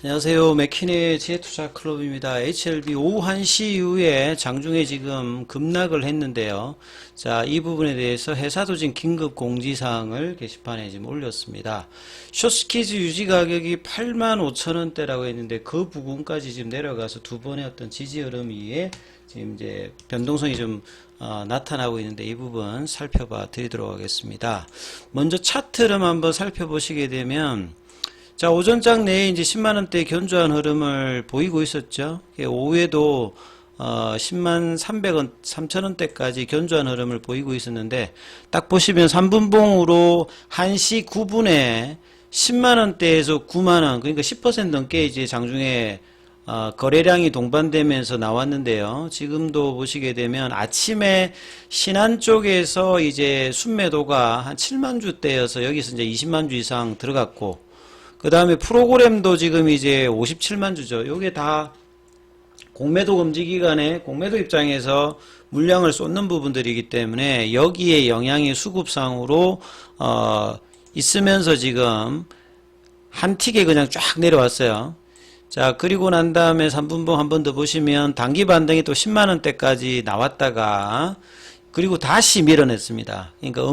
안녕하세요. 맥키니의 지혜투자클럽입니다. HLB 오후 1시 이후에 장중에 지금 급락을 했는데요. 자, 이 부분에 대해서 회사도 지금 긴급 공지사항을 게시판에 지금 올렸습니다. 숏스키즈 유지 가격이 85,000원대라고 했는데 그 부분까지 지금 내려가서 두 번의 어떤 지지 흐름 위에 지금 이제 변동성이 좀 나타나고 있는데 이 부분 살펴봐 드리도록 하겠습니다. 먼저 차트 흐름 한번 살펴보시게 되면 자, 오전장 내에 이제 10만원대 견조한 흐름을 보이고 있었죠. 오후에도 10만 300원, 3천원대까지 견조한 흐름을 보이고 있었는데 딱 보시면 3분봉으로 1시 9분에 10만원대에서 9만원, 그러니까 10% 넘게 이제 장중에 거래량이 동반되면서 나왔는데요. 지금도 보시게 되면 아침에 신안 쪽에서 이제 순매도가 한 7만 주대여서 여기서 이제 20만 주 이상 들어갔고, 그 다음에 프로그램도 지금 이제 57만 주죠. 요게 다 공매도 금지 기간에 공매도 입장에서 물량을 쏟는 부분들이기 때문에 여기에 영향이 수급상으로 있으면서 지금 한 틱에 그냥 쫙 내려왔어요. 자, 그리고 난 다음에 3분봉 한 번 더 보시면 단기 반등이 또 10만원대까지 나왔다가 그리고 다시 밀어냈습니다. 그러니까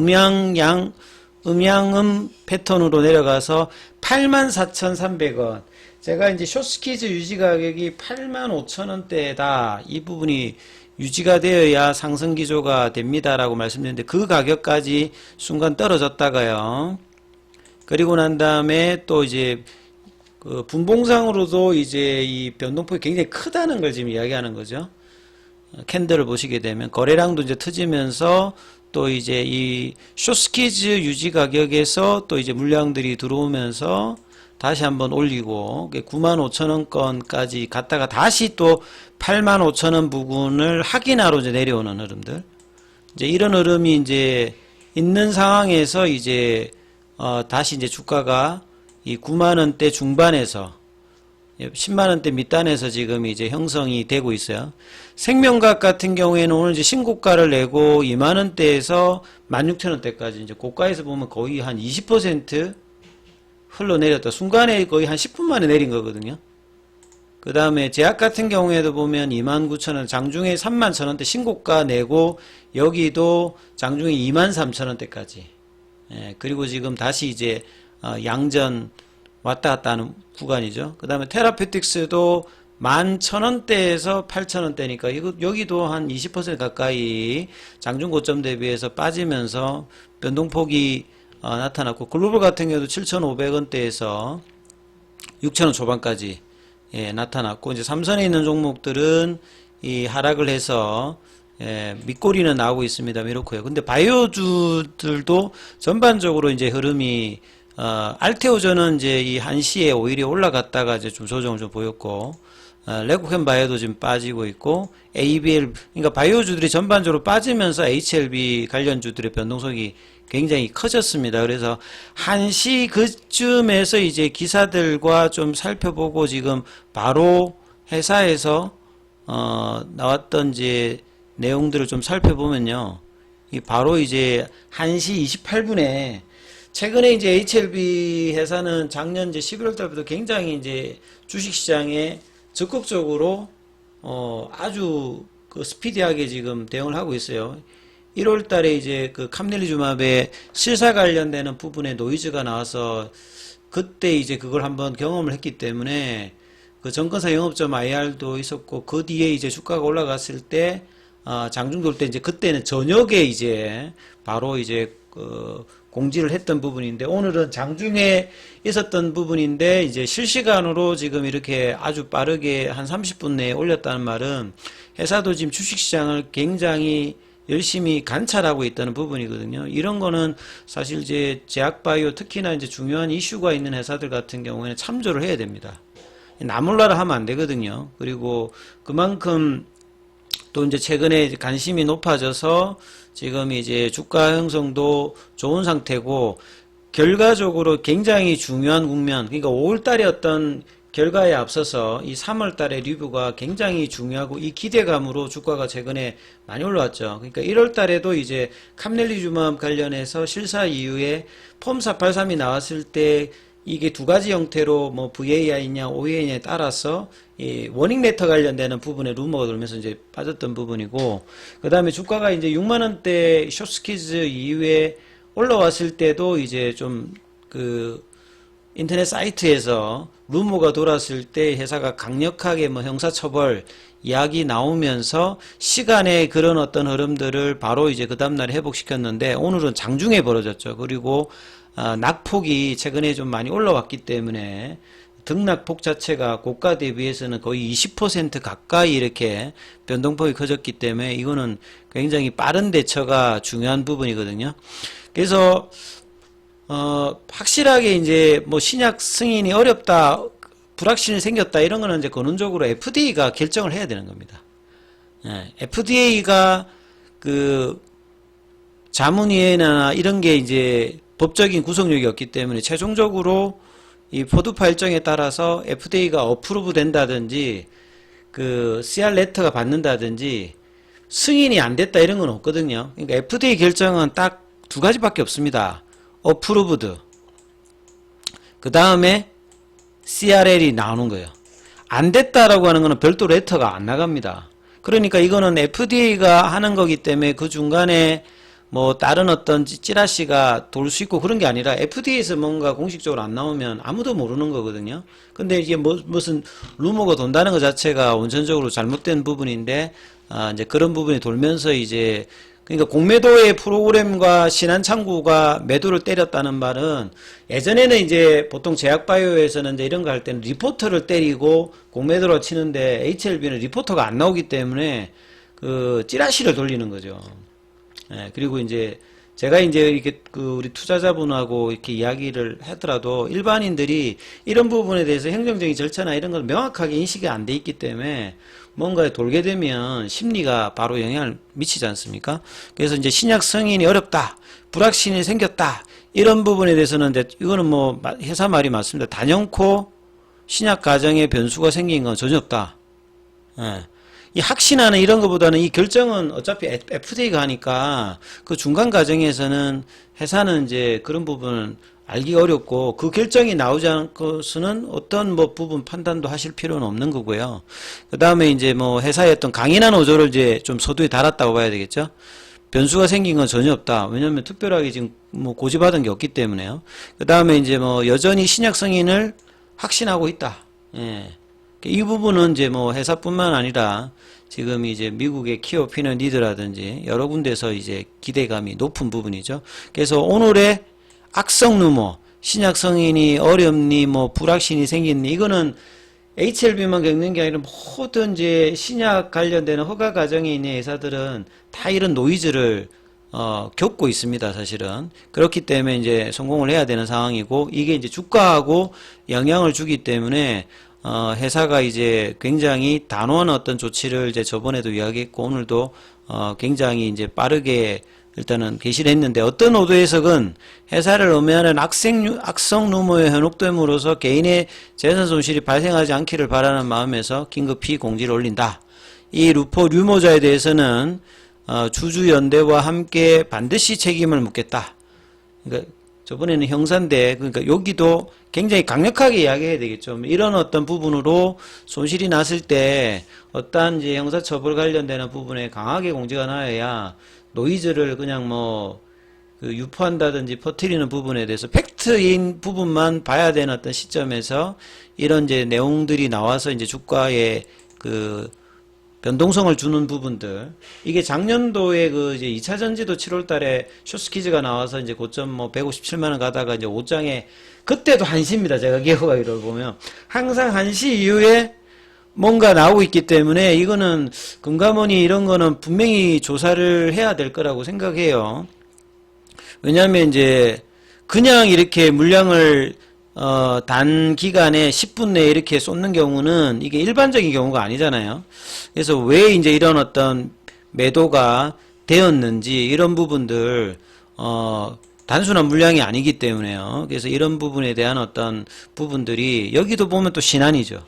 음양음 패턴으로 내려가서 84,300원. 제가 이제 숏스키즈 유지 가격이 85,000원대다. 이 부분이 유지가 되어야 상승 기조가 됩니다라고 말씀드렸는데 그 가격까지 순간 떨어졌다가요. 그리고 난 다음에 또 이제 그 분봉상으로도 이제 이 변동폭이 굉장히 크다는 걸 지금 이야기하는 거죠. 캔들을 보시게 되면 거래량도 이제 터지면서 또 이제 이 숏스키즈 유지 가격에서 또 이제 물량들이 들어오면서 다시 한번 올리고 95,000원권까지 갔다가 다시 또 85,000원 부근을 확인하러 이제 내려오는 흐름들. 이제 이런 흐름이 이제 있는 상황에서 이제 다시 이제 주가가 이 9만원대 중반에서 10만원대 밑단에서 지금 이제 형성이 되고 있어요. 생명각 같은 경우에는 오늘 이제 신고가를 내고 2만원대에서 16,000원대까지 이제 고가에서 보면 거의 한 20% 흘러내렸다. 순간에 거의 한 10분 만에 내린 거거든요. 그 다음에 제약 같은 경우에도 보면 29,000원, 장중에 31,000원대 신고가 내고 여기도 장중에 23,000원대까지. 예, 그리고 지금 다시 이제 양전 왔다 갔다 하는 구간이죠. 그 다음에 테라피틱스도 11,000원대에서 8,000원대니까 이거 여기도 한 20% 가까이 장중 고점 대비해서 빠지면서 변동폭이 나타났고, 글로벌 같은 경우도 7,500원대에서 6,000원 초반까지 나타났고, 이제 삼선에 있는 종목들은 이 하락을 해서 밑꼬리는 나오고 있습니다. 이렇고요. 근데 바이오주들도 전반적으로 이제 흐름이 알테오전은 이제 이 1시에 오히려 올라갔다가 이제 좀 조정을 좀 보였고, 레고캠 바이오도 지금 빠지고 있고, ABL, 그러니까 바이오주들이 전반적으로 빠지면서 HLB 관련주들의 변동성이 굉장히 커졌습니다. 그래서 1시 그쯤에서 이제 기사들과 좀 살펴보고 지금 바로 회사에서, 나왔던 이제 내용들을 좀 살펴보면요. 이 바로 이제 1시 28분에 최근에 이제 HLB 회사는 작년 이제 11월 달부터 굉장히 이제 주식시장에 적극적으로 아주 그 스피디하게 지금 대응을 하고 있어요. 1월 달에 이제 그 캄넬리주맙의 실사 관련되는 부분에 노이즈가 나와서 그때 이제 그걸 한번 경험을 했기 때문에 그 정권사 영업점 IR도 있었고, 그 뒤에 이제 주가가 올라갔을 때 장중 돌 때 이제 그때는 저녁에 이제 바로 이제 그 공지를 했던 부분인데, 오늘은 장중에 있었던 부분인데 이제 실시간으로 지금 이렇게 아주 빠르게 한 30분 내에 올렸다는 말은 회사도 지금 주식시장을 굉장히 열심히 관찰하고 있다는 부분이거든요. 이런 거는 사실 이제 제약바이오 특히나 이제 중요한 이슈가 있는 회사들 같은 경우에는 참조를 해야 됩니다. 나몰라라 하면 안 되거든요. 그리고 그만큼 또 이제 최근에 관심이 높아져서 지금 이제 주가 형성도 좋은 상태고, 결과적으로 굉장히 중요한 국면, 그러니까 5월달에 어떤 결과에 앞서서 이 3월달의 리뷰가 굉장히 중요하고, 이 기대감으로 주가가 최근에 많이 올라왔죠. 그러니까 1월달에도 이제 캄넬리주맘 관련해서 실사 이후에 폼483이 나왔을 때 이게 두 가지 형태로 뭐 VAI냐 OA냐에 따라서 이 워닝 레터 관련되는 부분에 루머가 돌면서 이제 빠졌던 부분이고, 그 다음에 주가가 이제 6만 원대 숏스퀴즈 이후에 올라왔을 때도 이제 좀 그 인터넷 사이트에서 루머가 돌았을 때 회사가 강력하게 뭐 형사처벌 이야기 나오면서 시간의 그런 어떤 흐름들을 바로 이제 그 다음날에 회복시켰는데, 오늘은 장중에 벌어졌죠. 그리고 낙폭이 최근에 좀 많이 올라왔기 때문에 등락폭 자체가 고가 대비해서는 거의 20% 가까이 이렇게 변동폭이 커졌기 때문에 이거는 굉장히 빠른 대처가 중요한 부분이거든요. 그래서 확실하게 이제 뭐 신약 승인이 어렵다, 불확실이 생겼다, 이런 거는 이제 근원적으로 FDA가 결정을 해야 되는 겁니다. FDA가 그 자문위원회나 이런 게 이제 법적인 구속력이 없기 때문에 최종적으로 이 포드 파일정에 따라서 FDA가 어프로브 된다든지 그 CR 레터가 받는다든지 승인이 안 됐다 이런 건 없거든요. 그러니까 FDA 결정은 딱 두 가지밖에 없습니다. 어프로브드, 그 다음에 CRL이 나오는 거예요. 안 됐다라고 하는 거는 별도 레터가 안 나갑니다. 그러니까 이거는 FDA가 하는 거기 때문에 그 중간에 뭐 다른 어떤 찌라시가 돌 수 있고 그런 게 아니라 FDA에서 뭔가 공식적으로 안 나오면 아무도 모르는 거거든요. 근데 이게 무슨 루머가 돈다는 것 자체가 원천적으로 잘못된 부분인데, 이제 그런 부분이 돌면서 이제 그러니까 공매도의 프로그램과 신한창구가 매도를 때렸다는 말은, 예전에는 이제 보통 제약바이오에서는 이제 이런 거 할 때는 리포터를 때리고 공매도로 치는데, HLB는 리포터가 안 나오기 때문에 그 찌라시를 돌리는 거죠. 그리고 이제 제가 이제 이렇게 그 우리 투자자분하고 이렇게 이야기를 하더라도 일반인들이 이런 부분에 대해서 행정적인 절차나 이런 걸 명확하게 인식이 안 돼 있기 때문에 뭔가에 돌게 되면 심리가 바로 영향을 미치지 않습니까? 그래서 이제 신약 승인이 어렵다, 불확신이 생겼다, 이런 부분에 대해서는 이제 이거는 뭐 회사 말이 맞습니다. 단연코 신약 가정에 변수가 생긴 건 전혀 없다. 이 확신하는 이런 것보다는 이 결정은 어차피 FDA가 하니까 그 중간 과정에서는 회사는 이제 그런 부분은 알기가 어렵고, 그 결정이 나오지 않고서는 어떤 뭐 부분 판단도 하실 필요는 없는 거고요. 그 다음에 이제 뭐 회사의 어떤 강인한 어조를 이제 좀 서두에 달았다고 봐야 되겠죠. 변수가 생긴 건 전혀 없다. 왜냐면 특별하게 지금 뭐 고지받은 게 없기 때문에요. 그 다음에 이제 뭐 여전히 신약 승인을 확신하고 있다. 이 부분은 이제 뭐 회사뿐만 아니라 지금 이제 미국의 키오 피넛 리드라든지 여러 군데서 이제 기대감이 높은 부분이죠. 그래서 오늘의 악성 루머, 신약 승인이 어렵니, 뭐 불확신이 생겼니, 이거는 HLB만 겪는 게 아니라 모든 이제 신약 관련되는 허가 과정에 있는 회사들은 다 이런 노이즈를 겪고 있습니다, 사실은. 그렇기 때문에 이제 성공을 해야 되는 상황이고, 이게 이제 주가하고 영향을 주기 때문에 회사가 이제 굉장히 단호한 어떤 조치를 이제 저번에도 이야기했고, 오늘도 굉장히 이제 빠르게 일단은 게시를 했는데, 어떤 오도 해석은 회사를 음해하는 악성 루머에 현혹됨으로써 개인의 재산 손실이 발생하지 않기를 바라는 마음에서 긴급히 공지를 올린다. 이 루머자에 대해서는 주주연대와 함께 반드시 책임을 묻겠다. 그러니까 저번에는 형사인데, 그러니까 여기도 굉장히 강력하게 이야기해야 되겠죠. 이런 어떤 부분으로 손실이 났을 때 어떠한 이제 형사처벌 관련되는 부분에 강하게 공지가 나야 노이즈를 그냥 뭐 그 유포한다든지 퍼뜨리는 부분에 대해서 팩트인 부분만 봐야 되는 어떤 시점에서 이런 이제 내용들이 나와서 이제 주가에 그 변동성을 주는 부분들, 이게 작년도에 그 이제 2차 전지도 7월 달에 숏스퀴즈가 나와서 이제 고점 뭐 157만원 가다가 이제 5장에, 그때도 한시입니다. 제가 기억하기로 보면. 항상 한시 이후에 뭔가 나오고 있기 때문에 이거는 금감원이 이런 거는 분명히 조사를 해야 될 거라고 생각해요. 왜냐하면 이제 그냥 이렇게 물량을 단기간에 10분 내에 이렇게 쏟는 경우는 이게 일반적인 경우가 아니잖아요. 그래서 왜 이제 이런 어떤 매도가 되었는지 이런 부분들, 단순한 물량이 아니기 때문에요. 그래서 이런 부분에 대한 어떤 부분들이, 여기도 보면 또 신한이죠.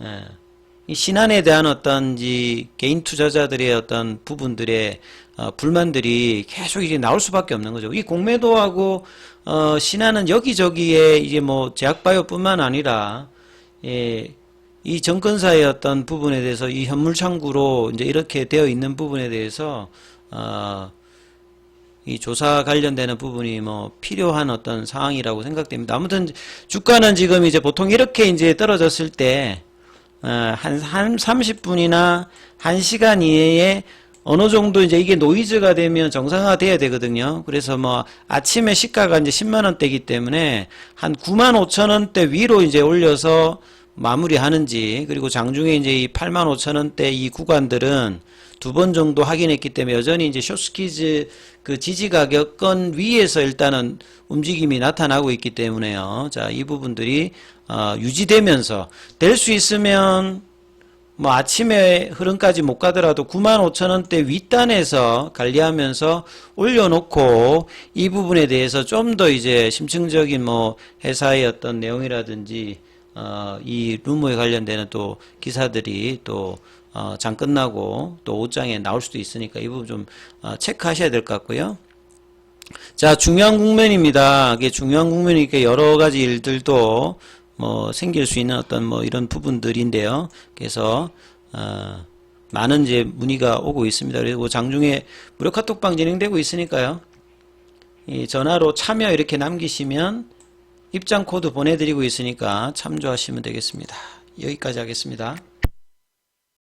예. 이 신안에 대한 어떤 개인 투자자들의 어떤 부분들의 불만들이 계속 이제 나올 수밖에 없는 거죠. 이 공매도하고 신안은 여기저기에 이제 뭐 제약바이오뿐만 아니라 이 정권사의 어떤 부분에 대해서 이 현물 청구로 이제 이렇게 되어 있는 부분에 대해서 이 조사 관련되는 부분이 뭐 필요한 어떤 상황이라고 생각됩니다. 아무튼 주가는 지금 이제 보통 이렇게 이제 떨어졌을 때 한 30분이나 1시간 이내에 어느 정도 이제 이게 노이즈가 되면 정상화가 돼야 되거든요. 그래서 뭐 아침에 시가가 이제 10만 원대이기 때문에 한 9만 5천 원대 위로 이제 올려서 마무리하는지, 그리고 장중에 이제 이 8만 5천 원대 이 구간들은 두 번 정도 확인했기 때문에 여전히 이제 숏스퀴즈 그 지지 가격권 위에서 일단은 움직임이 나타나고 있기 때문에요. 자, 이 부분들이 유지되면서 될 수 있으면 뭐 아침에 흐름까지 못 가더라도 9만 5천 원대 윗단에서 관리하면서 올려놓고 이 부분에 대해서 좀 더 이제 심층적인 뭐 회사의 어떤 내용이라든지 이 루머에 관련되는 또 기사들이 또 장 끝나고 또 오후장에 나올 수도 있으니까 이 부분 좀 체크하셔야 될 것 같고요. 자, 중요한 국면입니다. 이게 중요한 국면이니까 여러 가지 일들도 뭐 생길 수 있는 어떤 뭐 이런 부분들인데요. 그래서 많은 이제 문의가 오고 있습니다. 그리고 장중에 무료 카톡방 진행되고 있으니까요. 이 전화로 참여 이렇게 남기시면 입장 코드 보내드리고 있으니까 참조하시면 되겠습니다. 여기까지 하겠습니다.